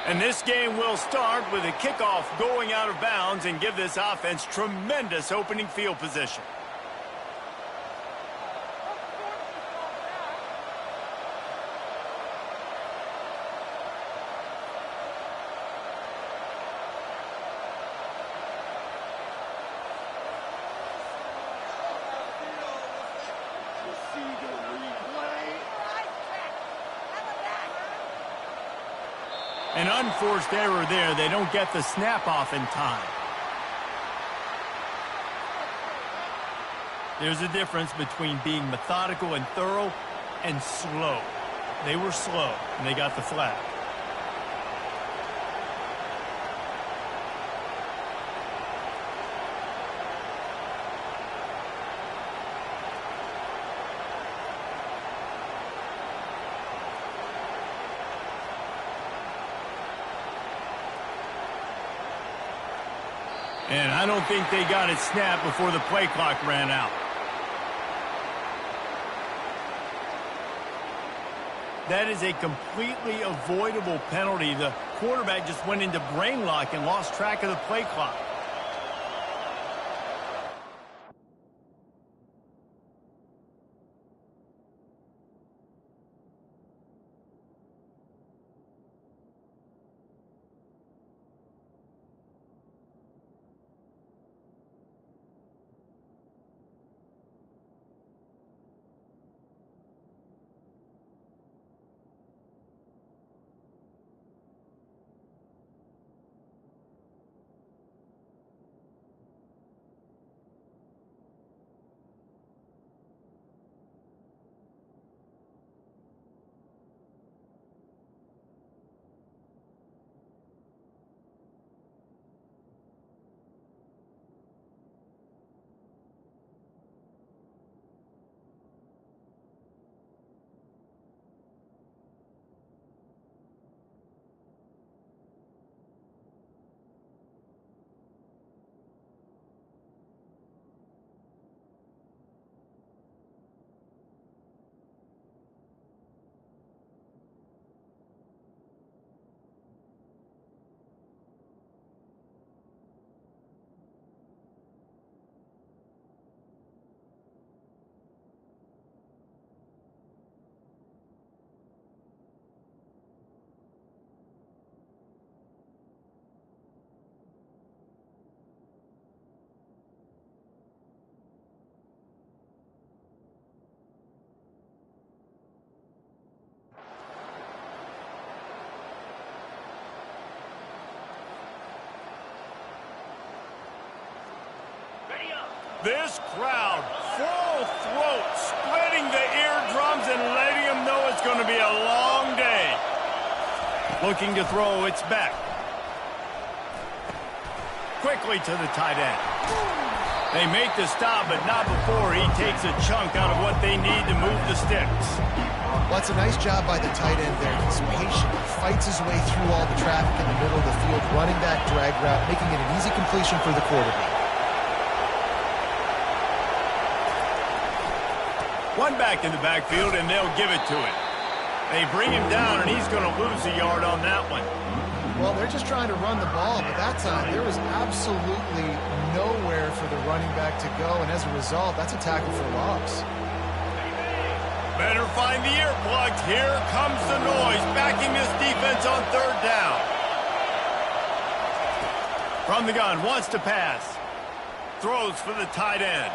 And this game will start with a kickoff going out of bounds and give this offense tremendous opening field position. An unforced error there. They don't get the snap off in time. There's a difference between being methodical and thorough and slow. They were slow, and they got the flag. And I don't think they got it snapped before the play clock ran out. That is a completely avoidable penalty. The quarterback just went into brain lock and lost track of the play clock. This crowd, full throat, splitting the eardrums and letting them know it's going to be a long day. Looking to throw, it's back. Quickly to the tight end. They make the stop, but not before he takes a chunk out of what they need to move the sticks. Well, it's a nice job by the tight end there. He's patient. He fights his way through all the traffic in the middle of the field, running that drag route, making it an easy completion for the quarterback. One back in the backfield, and they'll give it to him. They bring him down, and he's going to lose a yard on that one. Well, they're just trying to run the ball, but that time there was absolutely nowhere for the running back to go, and as a result, that's a tackle for loss. Better find the earplugs. Here comes the noise, backing this defense on third down. From the gun, wants to pass. Throws for the tight end.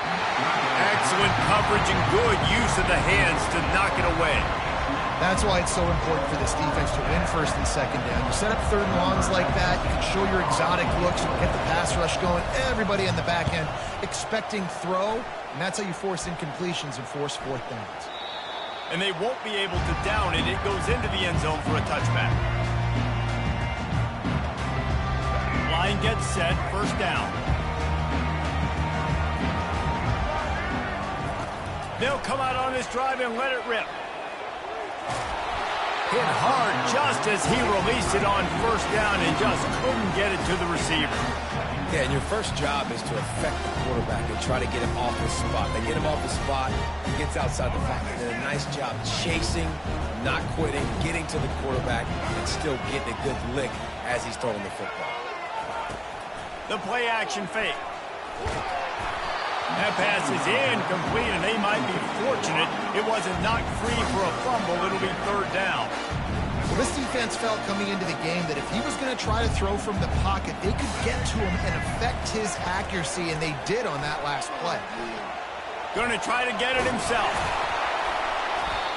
Excellent coverage and good use of the hands to knock it away. That's why it's so important for this defense to win first and second down. You set up third and longs like that, you can show your exotic looks, you can get the pass rush going, everybody on the back end expecting throw, and that's how you force incompletions and force fourth downs. And they won't be able to down it. It goes into the end zone for a touchback. Line gets set, first down. They'll come out on this drive and let it rip. Hit hard just as he released it on first down and just couldn't get it to the receiver. Yeah, and your first job is to affect the quarterback and try to get him off his spot. They get him off his spot, he gets outside the pocket. They did a nice job chasing, not quitting, getting to the quarterback, and still getting a good lick as he's throwing the football. The play action fake. That pass is incomplete, and they might be fortunate it wasn't knocked free for a fumble. It'll be third down. Well, this defense felt coming into the game that if he was going to try to throw from the pocket, they could get to him and affect his accuracy, and they did on that last play. Going to try to get it himself.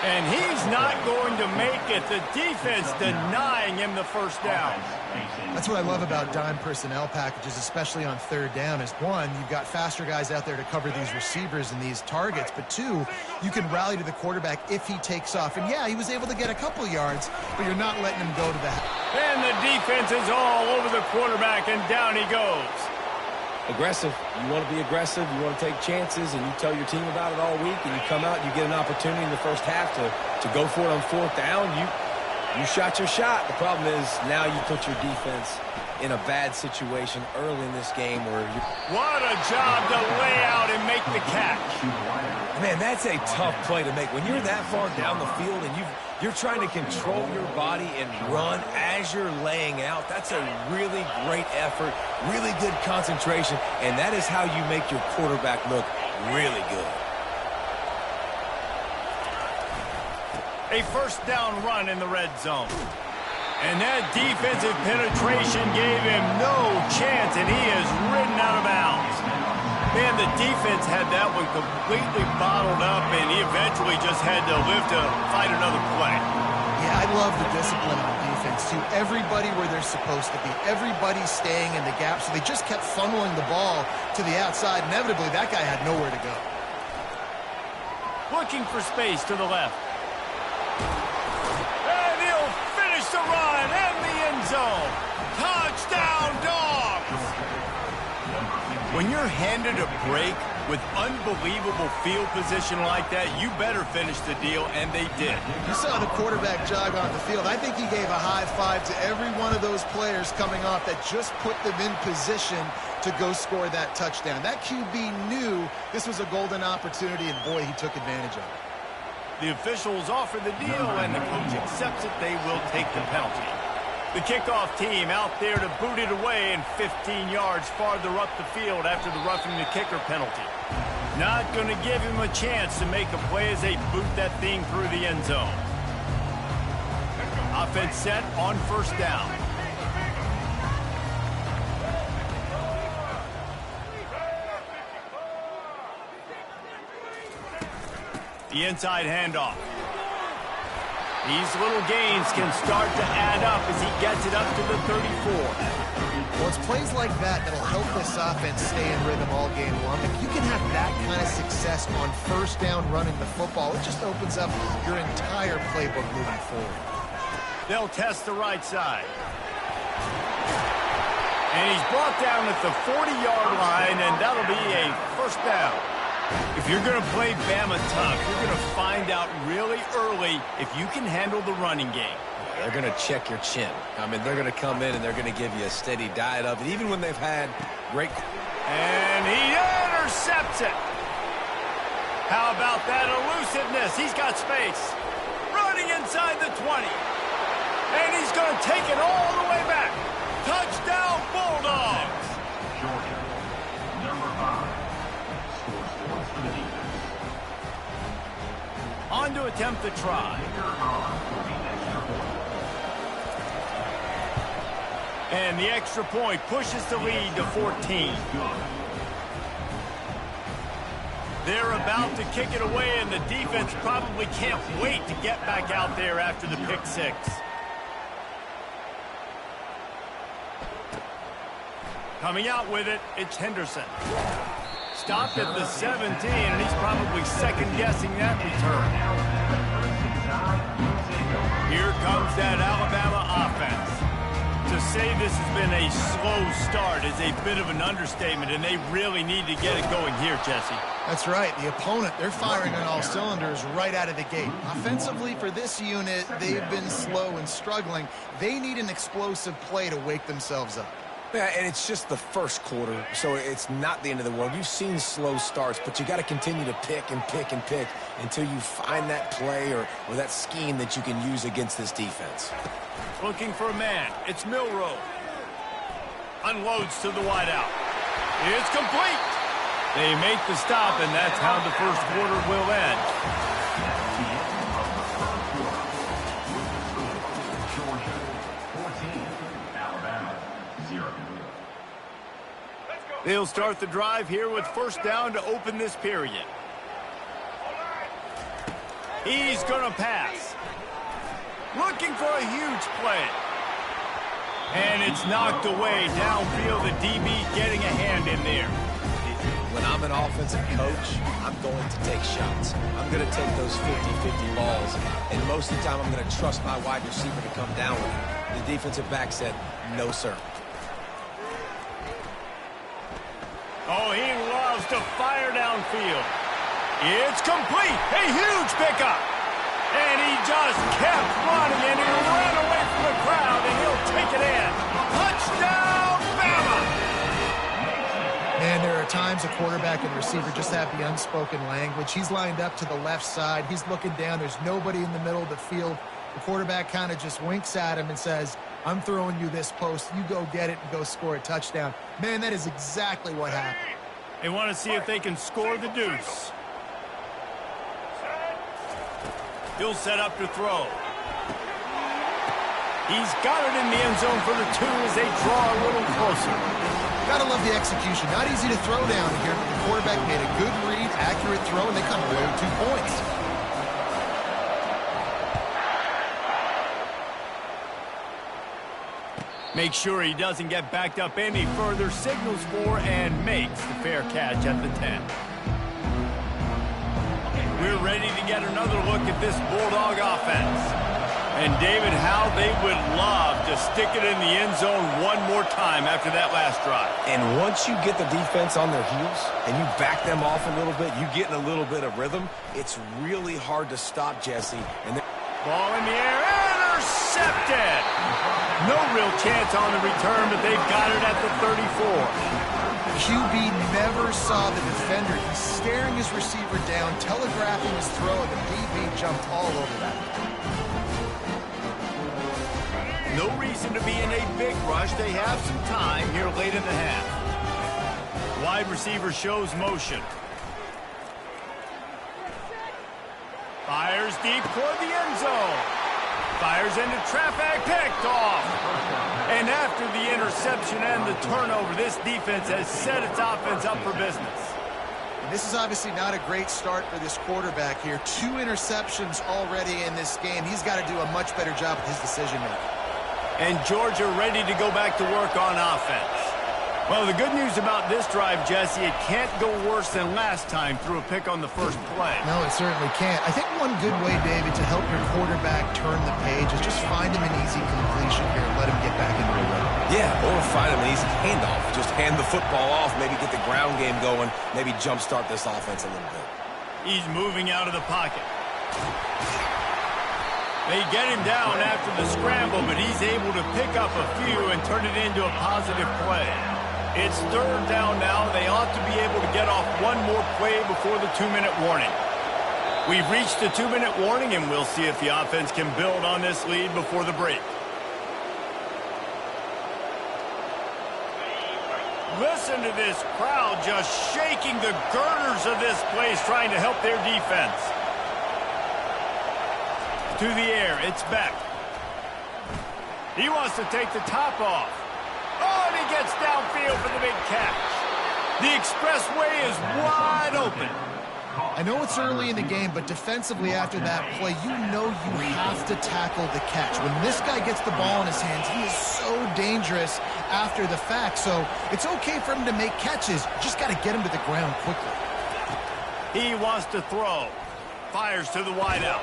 And he's not going to make it. The defense denying him the first down. That's what I love about dime personnel packages, especially on third down, is one, you've got faster guys out there to cover these receivers and these targets, but two, you can rally to the quarterback if he takes off. And yeah, he was able to get a couple yards, but you're not letting him go to that. And the defense is all over the quarterback, and down he goes. Aggressive. You want to be aggressive. You want to take chances, and you tell your team about it all week, and you come out and you get an opportunity in the first half to go for it on fourth down. You shot your shot. The problem is now you put your defense in a bad situation early in this game where you... What a job to lay out and make the catch. Man, that's a tough play to make. When you're that far down the field and you're trying to control your body and run as you're laying out, that's a really great effort, really good concentration, and that is how you make your quarterback look really good. A first down run in the red zone. And that defensive penetration gave him no chance, and he is ridden out of bounds. Man, the defense had that one completely bottled up, and he eventually just had to live to fight another play. Yeah, I love the discipline on defense, too. Everybody where they're supposed to be. Everybody staying in the gap, so they just kept funneling the ball to the outside. Inevitably, that guy had nowhere to go. Looking for space to the left. And he'll finish the run and the end zone. Touchdown, Dogs! When you're handed a break with unbelievable field position like that, you better finish the deal, and they did. You saw the quarterback jog on the field. I think he gave a high five to every one of those players coming off that just put them in position to go score that touchdown. That QB knew this was a golden opportunity, and boy, he took advantage of it. The officials offer the deal, and the coach accepts it. They will take the penalty. The kickoff team out there to boot it away and 15 yards farther up the field after the roughing the kicker penalty. Not going to give him a chance to make a play as they boot that thing through the end zone. Offense set on first down. The inside handoff. These little gains can start to add up as he gets it up to the 34. Well, it's plays like that that'll help this offense stay in rhythm all game long. If you can have that kind of success on first down running the football, it just opens up your entire playbook moving forward. They'll test the right side. And he's brought down at the 40-yard line, and that'll be a first down. If you're going to play Bama tough, you're going to find out really early if you can handle the running game. They're going to check your chin. I mean, they're going to come in and they're going to give you a steady diet of it, even when they've had great... And he intercepts it. How about that elusiveness? He's got space. Running inside the 20. And he's going to take it all the way back. Touchdown, Bulldogs. Georgia, number 5. On to attempt the try. And the extra point pushes the lead to 14. They're about to kick it away, and the defense probably can't wait to get back out there after the pick six. Coming out with it, it's Henderson. Stopped at the 17, and he's probably second-guessing that return. Here comes that Alabama offense. To say this has been a slow start is a bit of an understatement, and they really need to get it going here, Jesse. That's right. The opponent, they're firing on all cylinders right out of the gate. Offensively, for this unit, they've been slow and struggling. They need an explosive play to wake themselves up. Yeah, and it's just the first quarter, so it's not the end of the world. You've seen slow starts, but you got to continue to pick and pick and pick until you find that play or that scheme that you can use against this defense. Looking for a man. It's Milroe. Unloads to the wideout. It's complete. They make the stop, and that's how the first quarter will end. Georgia 14, Alabama 0. They'll start the drive here with first down to open this period. He's going to pass. Looking for a huge play. And it's knocked away downfield. The DB getting a hand in there. When I'm an offensive coach, I'm going to take shots. I'm going to take those 50-50 balls. And most of the time, I'm going to trust my wide receiver to come down with it. The defensive back said, no, sir. Oh, he loves to fire downfield. It's complete. A huge pickup. And he just kept running, and he ran away from the crowd, and he'll take it in. Touchdown, Bama! Man, there are times a quarterback and receiver just have the unspoken language. He's lined up to the left side. He's looking down. There's nobody in the middle of the field. The quarterback kind of just winks at him and says, I'm throwing you this post. You go get it and go score a touchdown. Man, that is exactly what happened. They want to see if they can score the deuce. He'll set up to throw. He's got it in the end zone for the 2 as they draw a little closer. Gotta love the execution. Not easy to throw down here, but the quarterback made a good read, accurate throw, and they come away with 2 points. Make sure he doesn't get backed up any further. Signals for and makes the fair catch at the 10. We're ready to get another look at this Bulldog offense. And, David, how they would love to stick it in the end zone one more time after that last drive. And once you get the defense on their heels and you back them off a little bit, you get in a little bit of rhythm, it's really hard to stop, Jesse. And ball in the air, intercepted. No real chance on the return, but they've got it at the 34. QB never saw the defender. He's staring his receiver down, telegraphing his throw, and the DB jumped all over that. No reason to be in a big rush. They have some time here late in the half. Wide receiver shows motion. Fires deep toward the end zone. Fires into traffic, picked off. And after the interception and the turnover, this defense has set its offense up for business. And this is obviously not a great start for this quarterback here. 2 interceptions already in this game. He's got to do a much better job with his decision-making. And Georgia ready to go back to work on offense. Well, the good news about this drive, Jesse, it can't go worse than last time through a pick on the first play. No, it certainly can't. I think one good way, David, to help your quarterback turn the page is just find him an easy completion here and let him get back into the rhythm. yeah, or find him an easy handoff. Just hand the football off, maybe get the ground game going, maybe jumpstart this offense a little bit. He's moving out of the pocket. They get him down after the scramble, but he's able to pick up a few and turn it into a positive play. It's 3rd down now. They ought to be able to get off one more play before the 2-minute warning. We've reached the 2-minute warning, and we'll see if the offense can build on this lead before the break. Listen to this crowd just shaking the girders of this place, trying to help their defense. To the air, it's Beck. He wants to take the top off. Oh, and he gets downfield for the big catch. The expressway is wide open. I know it's early in the game, but defensively after that play, you know you have to tackle the catch. When this guy gets the ball in his hands, he is so dangerous after the fact. So it's okay for him to make catches. Just got to get him to the ground quickly. He wants to throw. Fires to the wideout.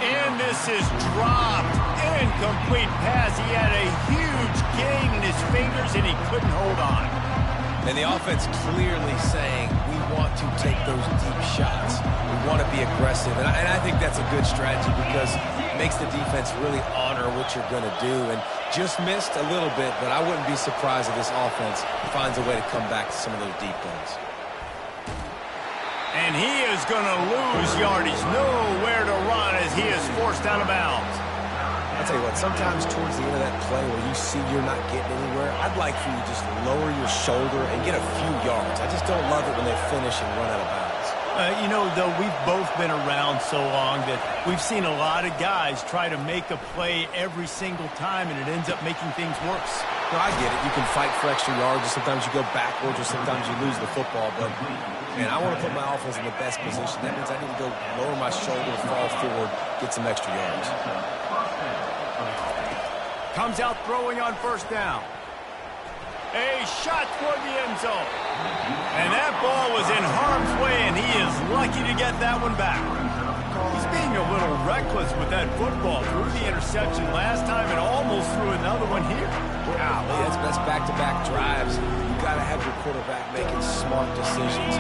And this is dropped. Incomplete pass. He had a huge gain in his fingers, and he couldn't hold on. And the offense clearly saying, we want to take those deep shots. We want to be aggressive. And I think that's a good strategy because makes the defense really honor what you're going to do. And just missed a little bit, but I wouldn't be surprised if this offense finds a way to come back to some of those deep ones. And he is going to lose yardage. Nowhere to run as he is forced out of bounds. I'll tell you what, sometimes towards the end of that play where you see you're not getting anywhere, I'd like for you to just lower your shoulder and get a few yards. I just don't love it when they finish and run out of bounds. You know, though, we've both been around so long that we've seen a lot of guys try to make a play every single time, and it ends up making things worse. No, I get it. You can fight for extra yards, or sometimes you go backwards, or sometimes you lose the football. But, man, I want to put my offense in the best position. That means I need to go lower my shoulder, fall forward, get some extra yards. Comes out throwing on first down. A shot toward the end zone. And that ball was in harm's way, and he is lucky to get that one back. He's being a little reckless with that football. Threw the interception last time and almost threw another one here. Golly, that's back-to-back drives. You've got to have your quarterback making smart decisions.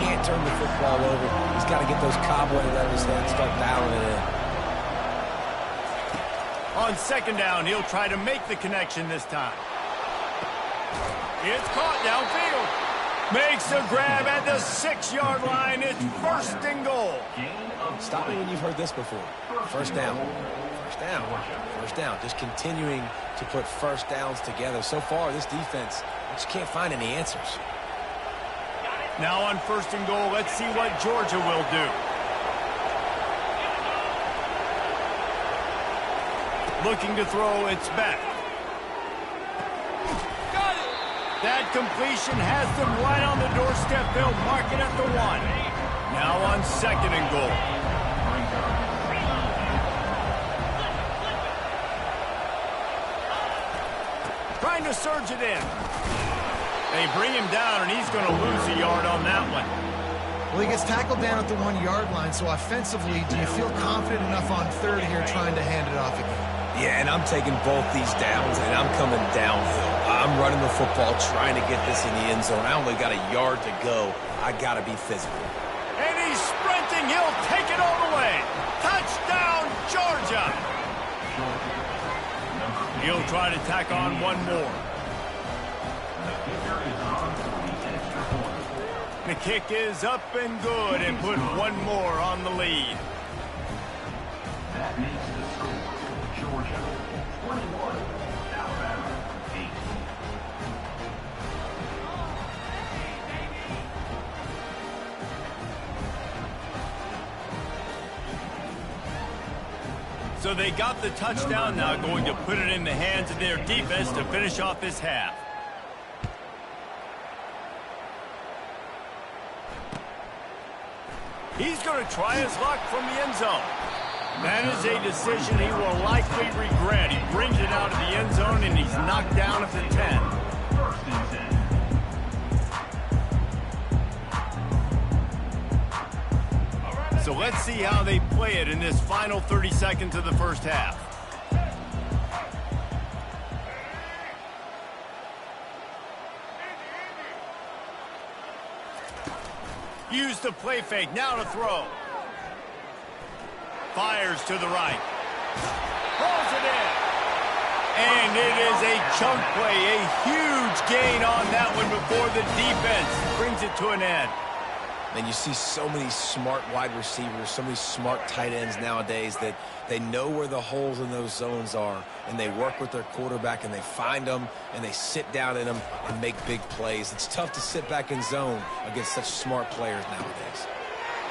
Can't turn the football over. He's got to get those cobwebs out of his head and start dialing it in. On second down, he'll try to make the connection this time. It's caught downfield. Makes a grab at the 6-yard line. It's first and goal. Stop me when you've heard this before. First down. First down. First down. Just continuing to put first downs together. So far, this defense just can't find any answers. Now on first and goal, let's see what Georgia will do. Looking to throw, it's back. Got it! That completion has them right on the doorstep. They'll mark it at the 1. Now on second and goal. Trying to surge it in. They bring him down, and he's going to lose a yard on that one. Well, he gets tackled down at the 1-yard line, so offensively, do you feel confident enough on third here trying to hand it off again? Yeah, and I'm taking both these downs, and I'm coming downhill. I'm running the football, trying to get this in the end zone. I only got a yard to go. I got to be physical. And he's sprinting. He'll take it all the way. Touchdown, Georgia. He'll try to tack on one more. The kick is up and good and put one more on the lead. That makes the score Georgia 21, Alabama 8. So they got the touchdown, now going to put it in the hands of their defense to finish off this half. He's going to try his luck from the end zone. That is a decision he will likely regret. He brings it out of the end zone, and he's knocked down at the 10. First and 10. So let's see how they play it in this final 30 seconds of the first half. Use the play fake, now to throw. Fires to the right. Throws it in. And it is a chunk play, a huge gain on that one before the defense brings it to an end. And you see so many smart wide receivers, so many smart tight ends nowadays that they know where the holes in those zones are, and they work with their quarterback, and they find them, and they sit down in them and make big plays. It's tough to sit back in zone against such smart players nowadays.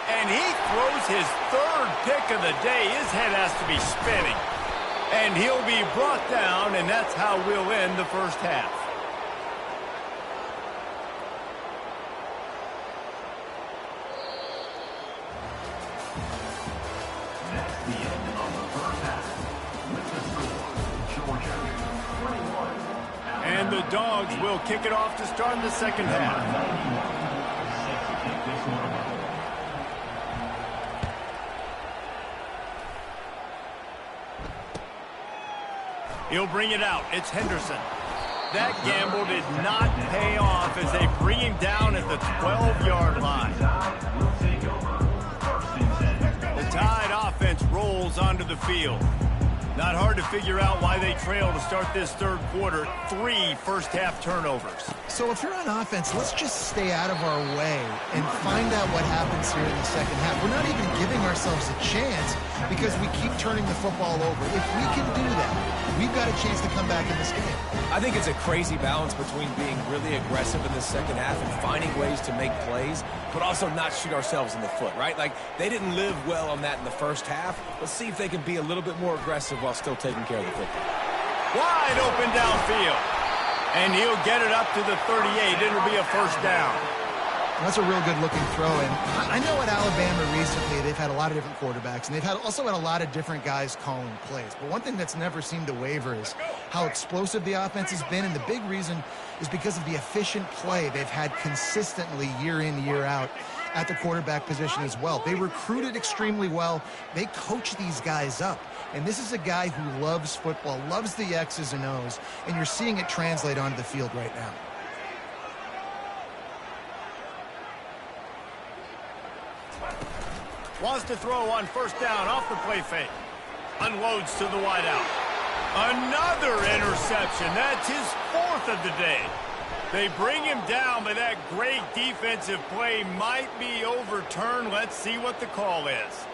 And he throws his third pick of the day. His head has to be spinning. And he'll be brought down, and that's how we'll end the first half. That's the end of the first half. With the score, Georgia 21. And the Dogs will kick it off to start the second half. Set to kick this one off. He'll bring it out. It's Henderson. That gamble did not pay off as they bring him down at the 12-yard line. Will take over. First and 10. The Tide offense rolls onto the field. Not hard to figure out why they trail to start this third quarter. 3 first-half turnovers. So if you're on offense, let's just stay out of our way and find out what happens here in the second half. We're not even giving ourselves a chance because we keep turning the football over. If we can do that, we've got a chance to come back in this game. I think it's a crazy balance between being really aggressive in the second half and finding ways to make plays, but also not shoot ourselves in the foot, right? Like, they didn't live well on that in the first half. Let's see if they can be a little bit more aggressive while still taking care of the football. Wide open downfield. And he'll get it up to the 38. It'll be a first down. That's a real good-looking throw. And I know at Alabama recently they've had a lot of different quarterbacks, and they've also had a lot of different guys calling plays. But one thing that's never seemed to waver is how explosive the offense has been, and the big reason is because of the efficient play they've had consistently year in, year out at the quarterback position as well. They recruited extremely well. They coach these guys up. And this is a guy who loves football, loves the X's and O's, and you're seeing it translate onto the field right now. Wants to throw on first down off the play fake. Unloads to the wideout. Another interception. That's his 4th of the day. They bring him down, but that great defensive play might be overturned. Let's see what the call is.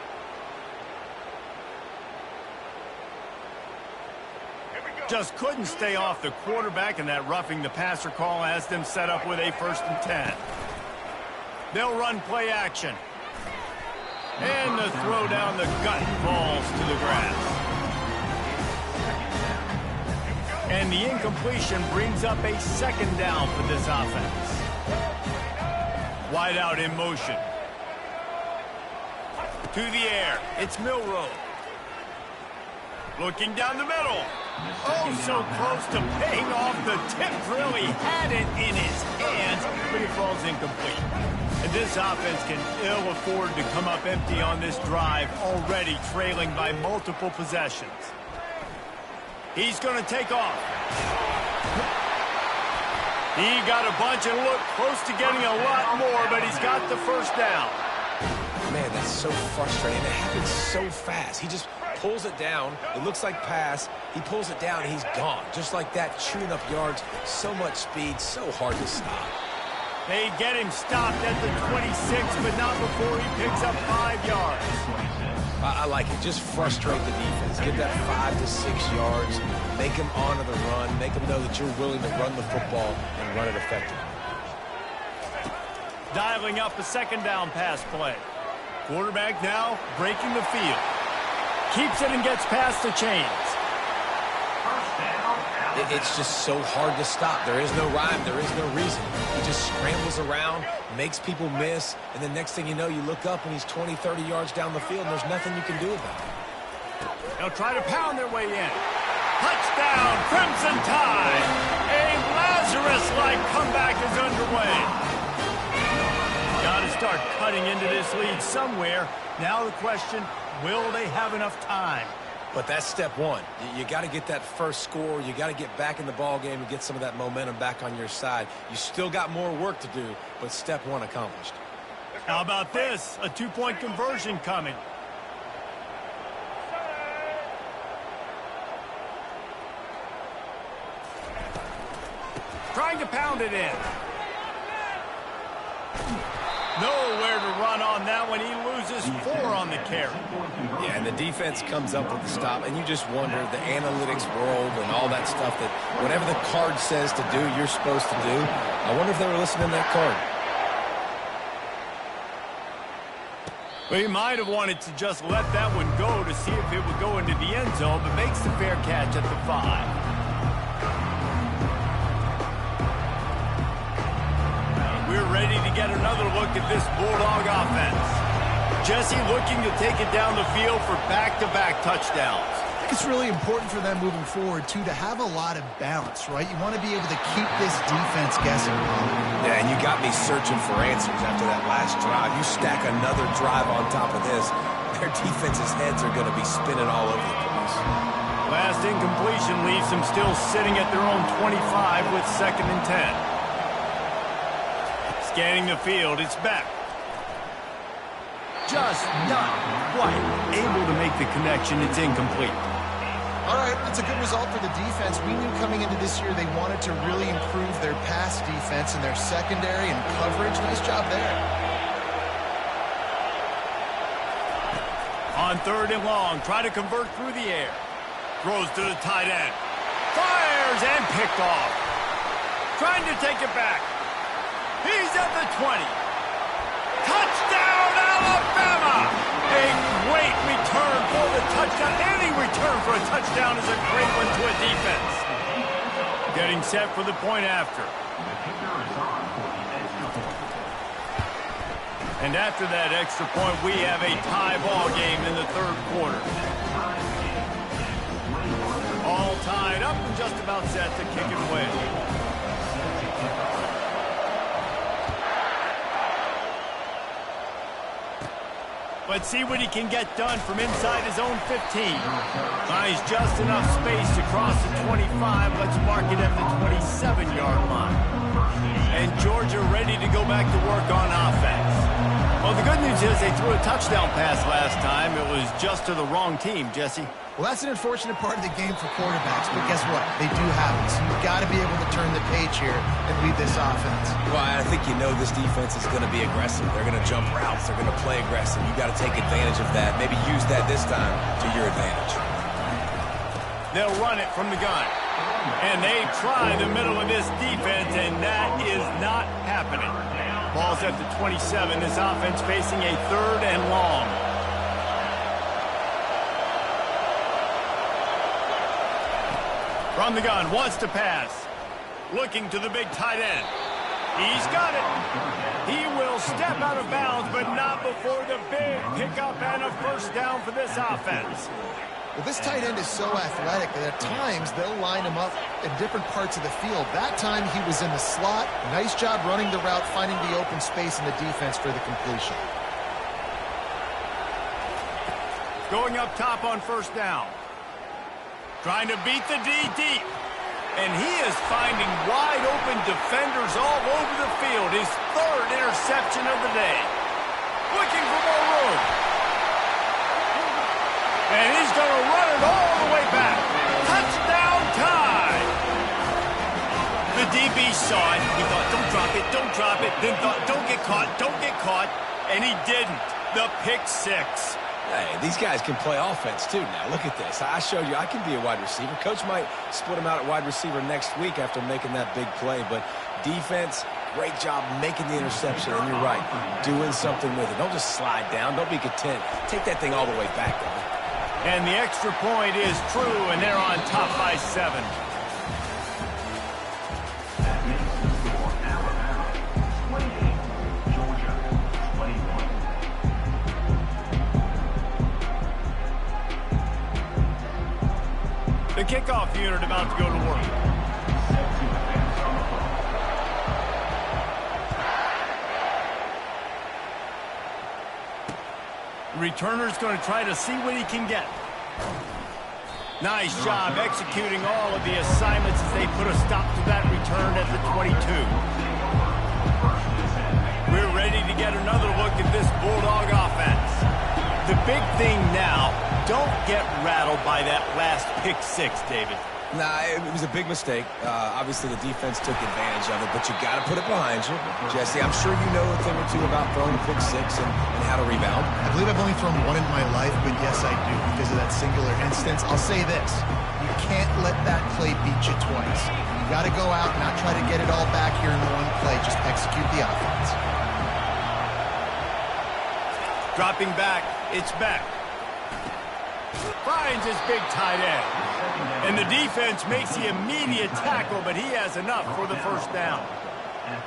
Just couldn't stay off the quarterback, and that roughing the passer call has them set up with a 1st and 10. They'll run play action. And the throw down the gut falls to the grass. And the incompletion brings up a 2nd down for this offense. Wide out in motion. To the air. It's Milroe. Looking down the middle. Oh, so close to paying off the tip drill. He had it in his hands, but it falls incomplete. And this offense can ill afford to come up empty on this drive, already trailing by multiple possessions. He's going to take off. He got a bunch and looked close to getting a lot more, but he's got the first down. Man, that's so frustrating. It happens so fast. He just pulls it down. It looks like pass. He pulls it down, and he's gone. Just like that, chewing up yards. So much speed, so hard to stop. They get him stopped at the 26, but not before he picks up 5 yards. I like it. Just frustrate the defense. Give that 5 to 6 yards. Make them honor the run. Make them know that you're willing to run the football and run it effectively. Dialing up a 2nd down pass play. Quarterback now breaking the field. Keeps it and gets past the chains. It's just so hard to stop. There is no rhyme. There is no reason. He just scrambles around, makes people miss, and the next thing you know, you look up and he's 20, 30 yards down the field, and there's nothing you can do about it. They'll try to pound their way in. Touchdown, Crimson Tide. A Lazarus-like comeback is underway. Got to start cutting into this lead somewhere. Now the question, will they have enough time? But that's step one. You got to get that first score. You got to get back in the ball game and get some of that momentum back on your side. You still got more work to do, but step one accomplished. How about this? A 2-point conversion coming. Trying to pound it in. Nowhere to run on that one. He loses 4 on the carry. Yeah, and the defense comes up with the stop, and you just wonder, the analytics world and all that stuff, that whatever the card says to do, you're supposed to do. I wonder if they were listening to that card. Well, he might have wanted to just let that one go to see if it would go into the end zone, but makes the fair catch at the 5. We're ready to get another look at this Bulldog offense. Jesse looking to take it down the field for back-to-back touchdowns. I think it's really important for them moving forward, too, to have a lot of balance, right? You want to be able to keep this defense guessing. Yeah, and you got me searching for answers after that last drive. You stack another drive on top of this, their defense's heads are going to be spinning all over the place. Last incompletion leaves them still sitting at their own 25 with 2nd and 10. Scanning the field, it's back. just not quite able to make the connection. It's incomplete. All right, that's a good result for the defense. We knew coming into this year they wanted to really improve their pass defense and their secondary and coverage. Nice job there. On 3rd and long, try to convert through the air. Throws to the tight end. Fires and picked off. Trying to take it back. He's at the 20. Touchdown, Alabama! A great return for the touchdown. Any return for a touchdown is a great one to a defense. Getting set for the point after. And after that extra point, we have a tie ball game in the 3rd quarter. All tied up and just about set to kick it away. Let's see what he can get done from inside his own 15. Finds just enough space to cross the 25. Let's mark it at the 27-yard line. And Georgia ready to go back to work on offense. Well, the good news is they threw a touchdown pass last time. It was just to the wrong team, Jesse. Well, that's an unfortunate part of the game for quarterbacks, but guess what? They do have it, so you've got to be able to turn the page here and lead this offense. Well, I think you know this defense is going to be aggressive. They're going to jump routes. They're going to play aggressive. You've got to take advantage of that. Maybe use that this time to your advantage. They'll run it from the gun. And they try the middle of this defense, and that is not happening. Ball's at the 27. This offense facing a 3rd and long. From the gun, wants to pass. Looking to the big tight end. He's got it. He will step out of bounds, but not before the big pickup and a 1st down for this offense. Well, this tight end is so athletic that at times they'll line him up in different parts of the field. That time he was in the slot. Nice job running the route, finding the open space in the defense for the completion. Going up top on 1st down. Trying to beat the D deep. And he is finding wide open defenders all over the field. His 3rd interception of the day. Looking for more room. And he's going to run it all the way back. Touchdown tie. The DB saw it. He thought, don't drop it, don't drop it. Then thought, don't get caught, don't get caught. And he didn't. The pick 6. Hey, these guys can play offense, too. Now, look at this. I showed you I can be a wide receiver. Coach might split him out at wide receiver next week after making that big play. But defense, great job making the interception. And you're right, doing something with it. Don't just slide down. Don't be content. Take that thing all the way back, though. And the extra point is true, and they're on top by 7. The kickoff unit about to go to work. Returner's going to try to see what he can get. Nice job executing all of the assignments as they put a stop to that return at the 22. We're ready to get another look at this Bulldog offense. The big thing now, don't get rattled by that last pick 6, David. Nah, it was a big mistake. Obviously, the defense took advantage of it, but you got to put it behind you. Jesse, I'm sure you know a thing or two about throwing a pick 6 and how to rebound. I believe I've only thrown one in my life, but yes, I do because of that singular instance. I'll say this. You can't let that play beat you twice. You got to go out and not try to get it all back here in one play. Just execute the offense. Dropping back, it's back. Finds his big tight end. And the defense makes the immediate tackle, but he has enough for the 1st down.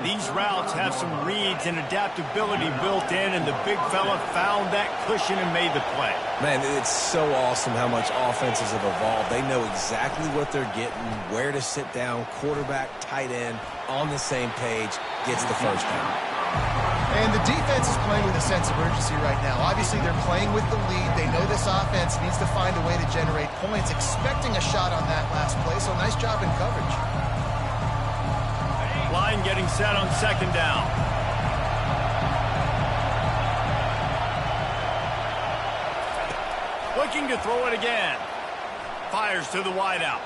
These routes have some reads and adaptability built in, and the big fella found that cushion and made the play. Man, it's so awesome how much offenses have evolved. They know exactly what they're getting, where to sit down, quarterback, tight end, on the same page, gets the 1st down. And the defense is playing with a sense of urgency right now. Obviously, they're playing with the lead. They know this offense needs to find a way to generate points, expecting a shot on that last play, so nice job in coverage. Line getting set on 2nd down. Looking to throw it again. Fires to the wideout.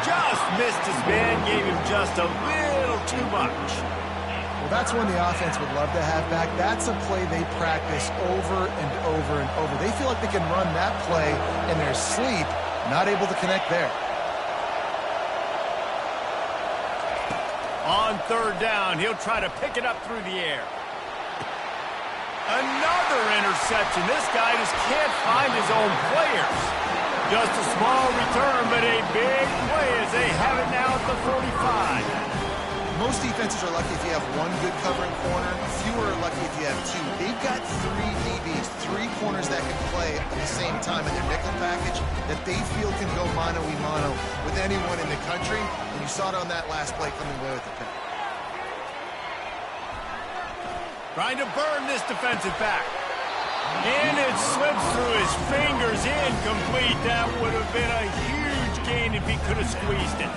Just missed his man, gave him just a little too much. Well, that's one the offense would love to have back. That's a play they practice over and over and over. They feel like they can run that play in their sleep, not able to connect there. On third down, he'll try to pick it up through the air. Another interception. This guy just can't find his own players. Just a small return, but a big play as they have it now at the 45. Most defenses are lucky if you have one good covering corner. Fewer are lucky if you have two. They've got three DBs, three corners that can play at the same time in their nickel package that they feel can go mano-a-mano with anyone in the country. And you saw it on that last play coming away with the pick. Trying to burn this defensive back. And it slips through his fingers, incomplete. That would have been a huge gain if he could have squeezed it.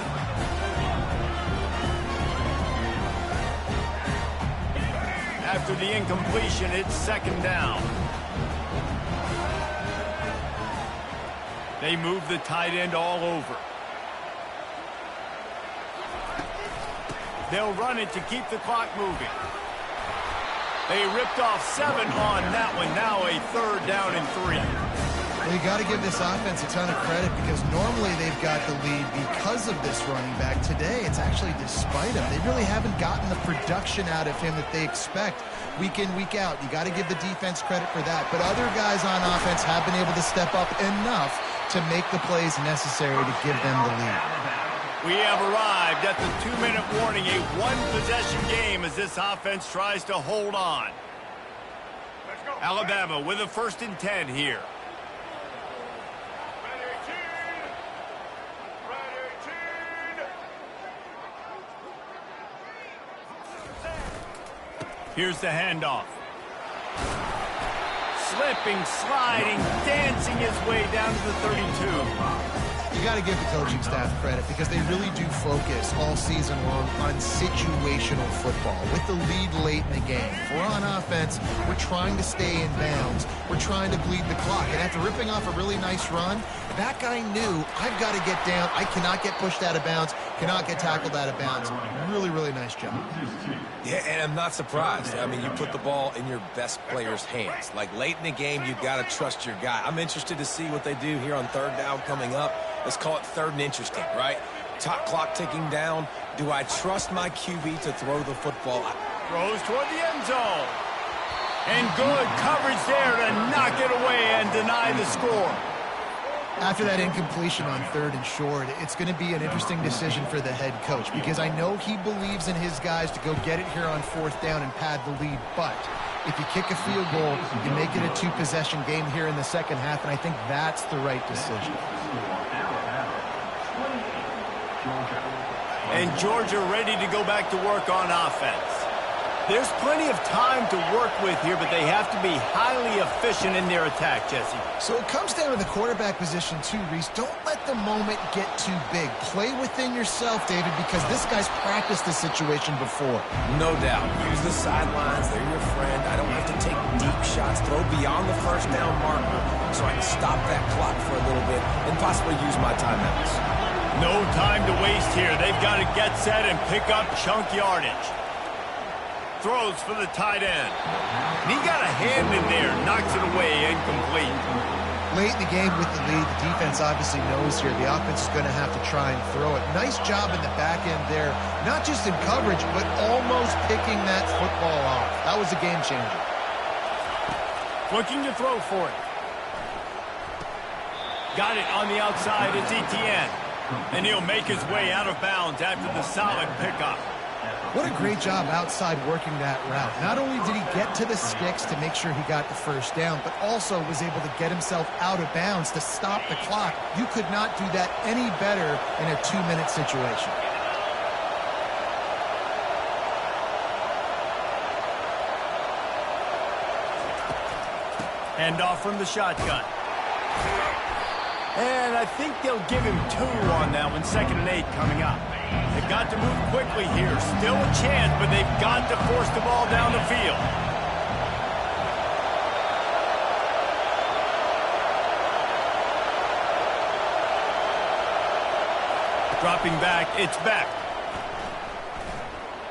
After the incompletion, it's second down. They move the tight end all over. They'll run it to keep the clock moving. They ripped off 7 on that one. Now a third down and 3. Well, you got to give this offense a ton of credit because normally they've got the lead because of this running back. Today, it's actually despite him. They really haven't gotten the production out of him that they expect week in, week out. You got to give the defense credit for that. But other guys on offense have been able to step up enough to make the plays necessary to give them the lead. We have arrived at the 2-minute warning, a one-possession game as this offense tries to hold on. Alabama with a 1st and 10 here. Here's the handoff. Slipping, sliding, dancing his way down to the 32. You got to give the coaching staff credit because they really do focus all season long on situational football with the lead late in the game. If we're on offense, we're trying to stay in bounds. We're trying to bleed the clock. And after ripping off a really nice run, that guy knew, I've got to get down. I cannot get pushed out of bounds, cannot get tackled out of bounds. Really, really nice job. Yeah, and I'm not surprised. I mean, you put the ball in your best player's hands. Like, late in the game, you've got to trust your guy. I'm interested to see what they do here on third down coming up. Let's call it third and interesting, right? Top clock ticking down. Do I trust my QB to throw the football? Throws toward the end zone. And good coverage there to knock it away and deny the score. After that incompletion on third and short, it's going to be an interesting decision for the head coach because I know he believes in his guys to go get it here on 4th down and pad the lead. But if you kick a field goal, you make it a 2-possession game here in the second half, and I think that's the right decision. And Georgia ready to go back to work on offense. There's plenty of time to work with here, but they have to be highly efficient in their attack, Jesse. So it comes down to the quarterback position too, Reese. Don't let the moment get too big. Play within yourself, David, because this guy's practiced this situation before. No doubt. Use the sidelines. They're your friend. I don't have to take deep shots. Throw beyond the 1st down marker so I can stop that clock for a little bit and possibly use my timeouts. No time to waste here. They've got to get set and pick up chunk yardage. Throws for the tight end. And he got a hand in there. Knocks it away, incomplete. Late in the game with the lead, the defense obviously knows here the offense is going to have to try and throw it. Nice job in the back end there. Not just in coverage, but almost picking that football off. That was a game changer. Looking to throw for it. Got it on the outside. It's Etienne. And he'll make his way out of bounds after the solid pickup. What a great job outside working that route. Not only did he get to the sticks to make sure he got the 1st down, but also was able to get himself out of bounds to stop the clock. You could not do that any better in a 2-minute situation. Handoff from the shotgun. And I think they'll give him 2 on that one. 2nd and 8 coming up. They've got to move quickly here. Still a chance, but they've got to force the ball down the field. Dropping back, it's Beck.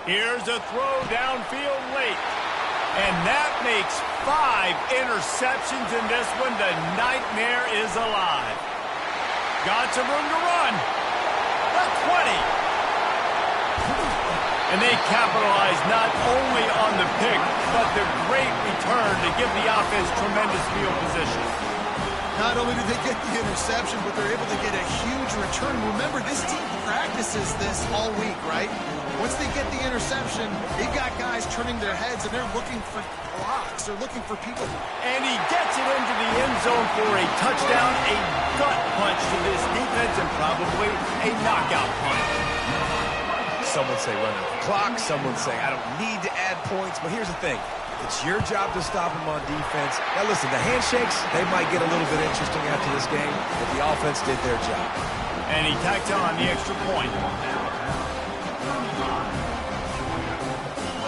Here's a throw downfield late. And that makes 5 interceptions in this one. The nightmare is alive. Got some room to run. The 20. And they capitalize not only on the pick, but the great return to give the offense tremendous field position. Not only do they get the interception, but they're able to get a huge return. Remember, this team practices this all week, right? Once they get the interception, they've got guys turning their heads, and they're looking for blocks. They're looking for people. And he gets it into the end zone for a touchdown, a gut punch to this defense, and probably a knockout punch. Some would say run out the clock. Some would say I don't need to add points. But here's the thing. It's your job to stop them on defense. Now, listen, the handshakes, they might get a little bit interesting after this game, but the offense did their job. And he tacked on the extra point.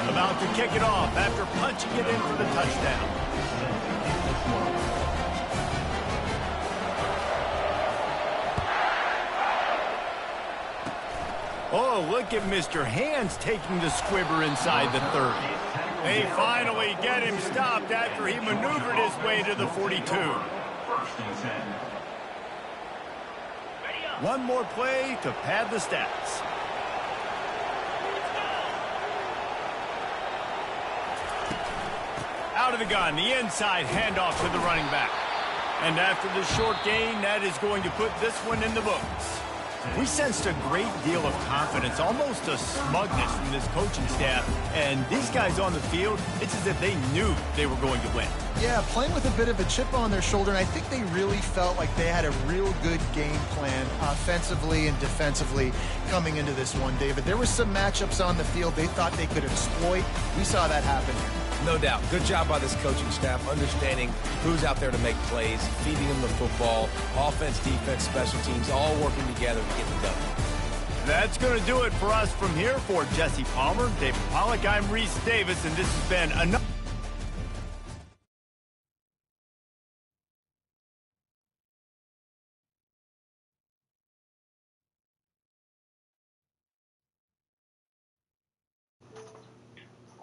About to kick it off after punching it in for the touchdown. Oh, look at Mr. Hands taking the squibber inside the 30. They finally get him stopped after he maneuvered his way to the 42. One more play to pad the stats. Out of the gun, the inside handoff to the running back. And after the short gain, that is going to put this one in the books. We sensed a great deal of confidence, almost a smugness from this coaching staff. And these guys on the field, it's as if they knew they were going to win. Yeah, playing with a bit of a chip on their shoulder, and I think they really felt like they had a real good game plan offensively and defensively coming into this one, David. There were some matchups on the field they thought they could exploit. We saw that happen here. No doubt. Good job by this coaching staff, understanding who's out there to make plays, feeding them the football, offense, defense, special teams, all working together to get the W. That's going to do it for us from here. For Jesse Palmer, David Pollack, I'm Reese Davis, and this has been another...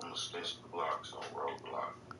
On the Spencer blocks on Roadblock.